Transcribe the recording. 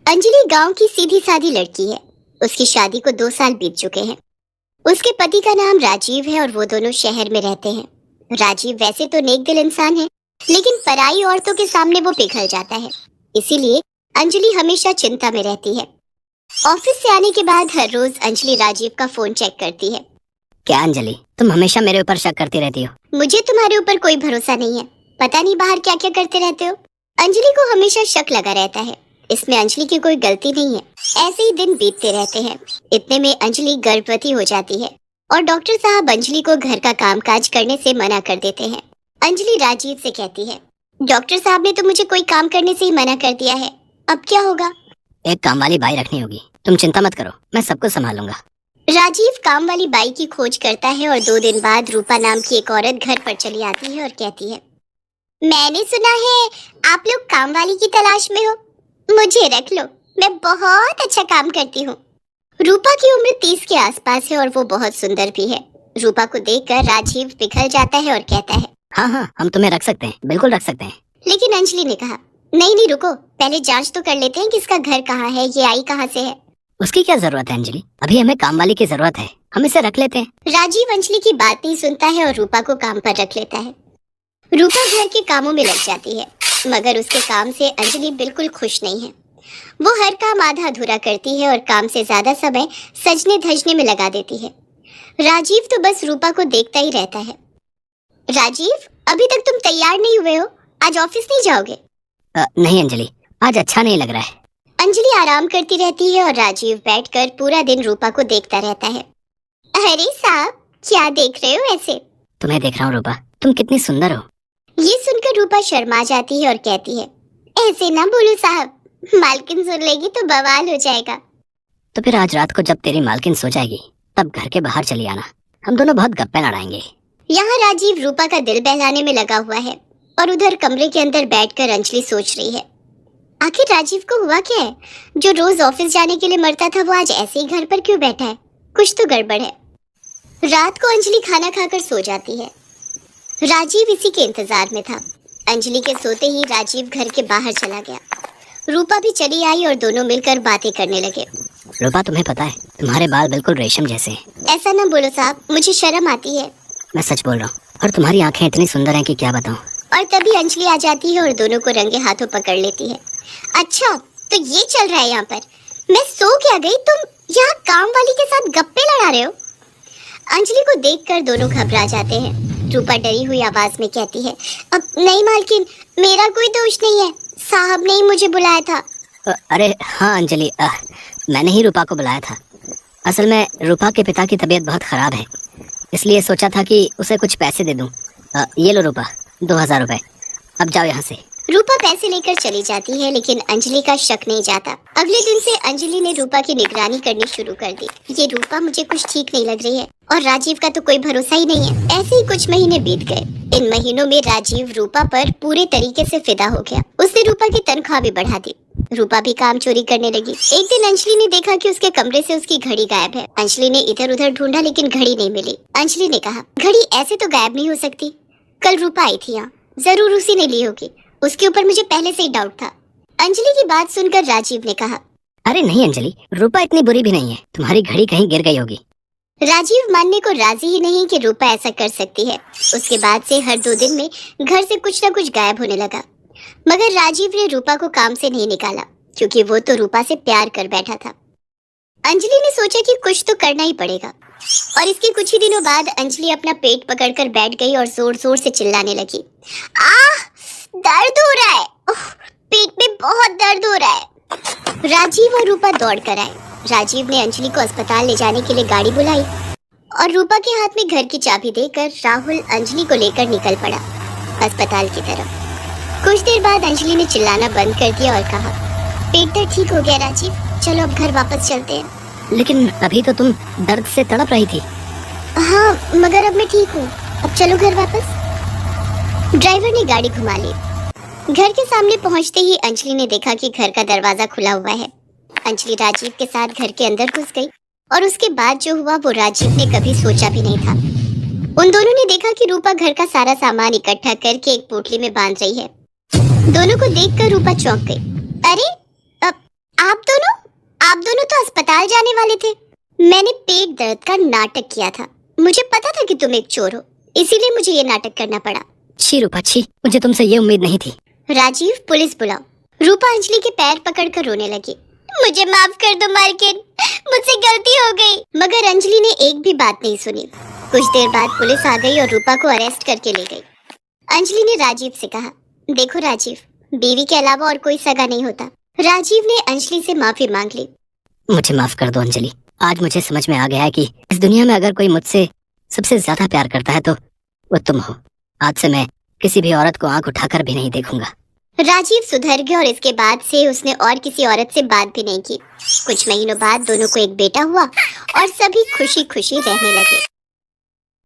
अंजलि गांव की सीधी सादी लड़की है। उसकी शादी को 2 साल बीत चुके हैं। उसके पति का नाम राजीव है और वो दोनों शहर में रहते हैं। राजीव वैसे तो नेक दिल इंसान है, लेकिन पराई औरतों के सामने वो पिघल जाता है। इसीलिए अंजलि हमेशा चिंता में रहती है। ऑफिस से आने के बाद हर रोज अंजलि राजीव का फोन चेक करती है। क्या अंजलि, तुम हमेशा मेरे ऊपर शक करती रहती हो। मुझे तुम्हारे ऊपर कोई भरोसा नहीं है। पता नहीं बाहर क्या क्या करते रहते हो। अंजलि को हमेशा शक लगा रहता है। इसमें अंजलि की कोई गलती नहीं है। ऐसे ही दिन बीतते रहते हैं। इतने में अंजलि गर्भवती हो जाती है और डॉक्टर साहब अंजलि को घर का कामकाज करने से मना कर देते हैं। अंजलि राजीव से कहती है, डॉक्टर साहब ने तो मुझे कोई काम करने से ही मना कर दिया है, अब क्या होगा? एक काम वाली बाई रखनी होगी। तुम चिंता मत करो, मैं सब कुछ संभालूंगा। राजीव काम वाली बाई की खोज करता है और 2 दिन बाद रूपा नाम की एक औरत घर पर चली आती है और कहती है, मैंने सुना है आप लोग काम वाली की तलाश में हो, मुझे रख लो, मैं बहुत अच्छा काम करती हूँ। रूपा की उम्र 30 के आसपास है और वो बहुत सुंदर भी है। रूपा को देखकर राजीव पिघल जाता है और कहता है, हाँ, हम तुम्हें रख सकते हैं, बिल्कुल रख सकते हैं। लेकिन अंजलि ने कहा, नहीं रुको, पहले जांच तो कर लेते हैं कि इसका घर कहाँ है, ये आई कहाँ से है। उसकी क्या जरूरत है अंजलि, अभी हमें काम वाली की जरूरत है, हम इसे रख लेते हैं। राजीव अंजलि की बात नहीं सुनता है और रूपा को काम पर रख लेता है। रूपा घर के कामों में लग जाती है, मगर उसके काम से अंजलि बिल्कुल खुश नहीं है। वो हर काम आधा अधूरा करती है और काम से ज्यादा समय सजने धजने में लगा देती है। राजीव तो बस रूपा को देखता ही रहता है। राजीव, अभी तक तुम तैयार नहीं हुए हो, आज ऑफिस नहीं जाओगे? नहीं अंजलि, आज अच्छा नहीं लग रहा है। अंजलि आराम करती रहती है और राजीव बैठकर पूरा दिन रूपा को देखता रहता है। अरे साहब, क्या देख रहे हो ऐसे? तुम्हें देख रहा हूँ रूपा, तुम कितनी सुंदर हो। ये सुनकर रूपा शर्मा जाती है और कहती है, ऐसे ना बोलो साहब, मालकिन सुन लेगी तो बवाल हो जाएगा। तो फिर आज रात को जब तेरी मालकिन सो जाएगी तब घर के बाहर चली आना, हम दोनों बहुत गप्पे लड़ाएंगे। यहाँ राजीव रूपा का दिल बहलाने में लगा हुआ है और उधर कमरे के अंदर बैठकर अंजलि सोच रही है, आखिर राजीव को हुआ क्या है? जो रोज ऑफिस जाने के लिए मरता था वो आज ऐसे ही घर पर क्यों बैठा है? कुछ तो गड़बड़ है। रात को अंजलि खाना खाकर सो जाती है। राजीव इसी के इंतजार में था। अंजलि के सोते ही राजीव घर के बाहर चला गया। रूपा भी चली आई और दोनों मिलकर बातें करने लगे। रूपा, तुम्हें पता है तुम्हारे बाल बिल्कुल रेशम जैसे हैं। ऐसा ना बोलो साहब, मुझे शर्म आती है। मैं सच बोल रहा हूँ, और तुम्हारी आंखें इतनी सुंदर हैं कि क्या बताऊँ। और तभी अंजलि आ जाती है और दोनों को रंगे हाथों पकड़ लेती है। अच्छा, तो ये चल रहा है यहाँ पर? मैं सो क्या गई, तुम यहाँ काम वाली के साथ गप्पे लड़ा रहे हो? अंजलि को देखकर दोनों घबरा जाते हैं। रूपा डरी हुई आवाज में कहती है, अब नहीं मालकिन, मेरा कोई दोष नहीं है, साहब ने ही मुझे बुलाया था। अरे हाँ अंजलि, मैंने ही रूपा को बुलाया था। असल में रूपा के पिता की तबीयत बहुत खराब है, इसलिए सोचा था कि उसे कुछ पैसे दे दूं। ये लो रूपा, 2000 रुपए, अब जाओ यहाँ से। रूपा पैसे लेकर चली जाती है, लेकिन अंजलि का शक नहीं जाता। अगले दिन से अंजलि ने रूपा की निगरानी करनी शुरू कर दी। ये रूपा मुझे कुछ ठीक नहीं लग रही है और राजीव का तो कोई भरोसा ही नहीं है। ऐसे ही कुछ महीने बीत गए। इन महीनों में राजीव रूपा पर पूरे तरीके से फिदा हो गया। उसने रूपा की तनख्वाह भी बढ़ा दी। रूपा भी काम चोरी करने लगी। एक दिन अंजलि ने देखा कि उसके कमरे से उसकी घड़ी गायब है। अंजलि ने इधर उधर ढूंढा, लेकिन घड़ी नहीं मिली। अंजलि ने कहा, घड़ी ऐसे तो गायब नहीं हो सकती, कल रूपा आई थी यहाँ, जरूर उसी ने ली होगी, उसके ऊपर मुझे पहले से ही डाउट था। अंजलि की बात सुनकर राजीव ने कहा, अरे नहीं अंजलि, रूपा इतनी बुरी भी नहीं है, तुम्हारी घड़ी कहीं गिर गई होगी। राजीव मानने को राजी ही नहीं कि रूपा ऐसा कर सकती है। उसके बाद से हर 2 दिन में घर से कुछ न कुछ गायब होने लगा। मगर राजीव ने रूपा को काम से नहीं निकाला, क्योंकि वो तो रूपा से प्यार कर बैठा था। अंजलि ने सोचा कि कुछ तो करना ही पड़ेगा, और इसके कुछ ही दिनों बाद अंजलि अपना पेट पकड़कर बैठ गई और जोर जोर से चिल्लाने लगी, आह, दर्द हो रहा है, पेट में बहुत दर्द हो रहा है। राजीव और रूपा दौड़ कर आए। राजीव ने अंजलि को अस्पताल ले जाने के लिए गाड़ी बुलाई और रूपा के हाथ में घर की चाबी देकर राहुल अंजलि को लेकर निकल पड़ा अस्पताल की तरफ। कुछ देर बाद अंजलि ने चिल्लाना बंद कर दिया और कहा, पेट दर्द ठीक हो गया राजीव, चलो अब घर वापस चलते हैं। लेकिन अभी तो तुम दर्द से तड़प रही थी। हाँ, मगर अब मैं ठीक हूँ, अब चलो घर वापस। ड्राइवर ने गाड़ी घुमा ली। घर के सामने पहुंचते ही अंजलि ने देखा कि घर का दरवाजा खुला हुआ है। अंजलि राजीव के साथ घर के अंदर घुस गई और उसके बाद जो हुआ वो राजीव ने कभी सोचा भी नहीं था। उन दोनों ने देखा कि रूपा घर का सारा सामान इकट्ठा करके एक पोटली में बांध रही है। दोनों को देखकर रूपा चौंक गई। अरे, अब आप दोनों तो अस्पताल जाने वाले थे। मैंने पेट दर्द का नाटक किया था। मुझे पता था कि तुम एक चोर हो, इसीलिए मुझे ये नाटक करना पड़ा। छी रूपा छी, मुझे तुमसे ये उम्मीद नहीं थी। राजीव, पुलिस बुलाओ। रूपा अंजलि के पैर पकड़कर रोने लगी। मुझे माफ कर दो मालकिन, मुझसे गलती हो गई। मगर अंजलि ने एक भी बात नहीं सुनी। कुछ देर बाद पुलिस आ गई और रूपा को अरेस्ट करके ले गई। अंजलि ने राजीव से कहा, देखो राजीव, बीवी के अलावा और कोई सगा नहीं होता। राजीव ने अंजलि से माफी मांग ली। मुझे माफ कर दो अंजलि। आज मुझे समझ में आ गया है कि इस दुनिया में अगर कोई मुझसे सबसे ज्यादा प्यार करता है तो वो तुम हो। आज से मैं किसी भी औरत को आंख उठाकर भी नहीं देखूंगा। राजीव सुधर गया और इसके बाद से उसने और किसी औरत से बात भी नहीं की। कुछ महीनों बाद दोनों को एक बेटा हुआ और सभी खुशी खुशी रहने लगे।